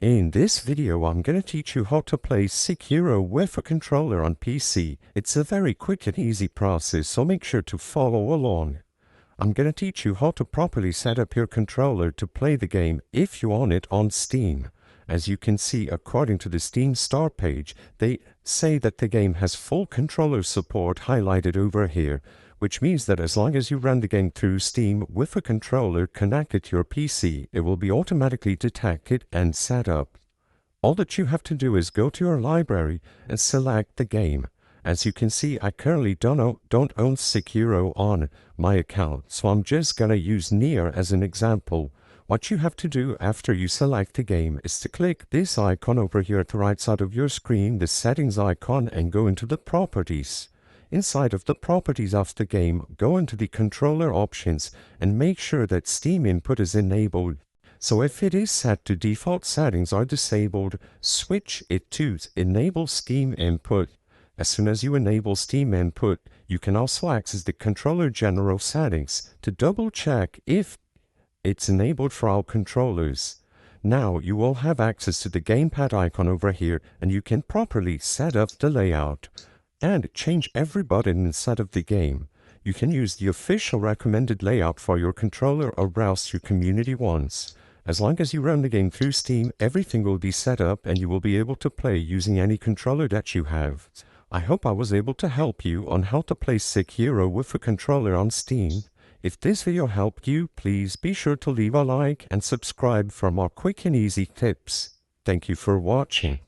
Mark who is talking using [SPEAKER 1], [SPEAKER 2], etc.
[SPEAKER 1] In this video, I'm going to teach you how to play Sekiro with a controller on PC. It's a very quick and easy process, so make sure to follow along. I'm going to teach you how to properly set up your controller to play the game if you own it on Steam. As you can see, according to the Steam start page, they say that the game has full controller support highlighted over here, which means that as long as you run the game through Steam with a controller connected to your PC, it will be automatically detected and set up. All that you have to do is go to your library and select the game. As you can see, I currently don't own Sekiro on my account, so I'm just gonna use Nier as an example. What you have to do after you select the game is to click this icon over here at the right side of your screen, the settings icon, and go into the properties. Inside of the properties of the game, go into the controller options and make sure that Steam input is enabled. So if it is set to default settings are disabled, switch it to enable Steam input. As soon as you enable Steam input, you can also access the controller general settings to double check if it's enabled for all controllers. Now you will have access to the gamepad icon over here, and you can properly set up the layout and change every button inside of the game. You can use the official recommended layout for your controller or else your community ones. As long as you run the game through Steam, everything will be set up and you will be able to play using any controller that you have. I hope I was able to help you on how to play Sekiro with a controller on Steam. If this video helped you, please be sure to leave a like and subscribe for more quick and easy tips. Thank you for watching.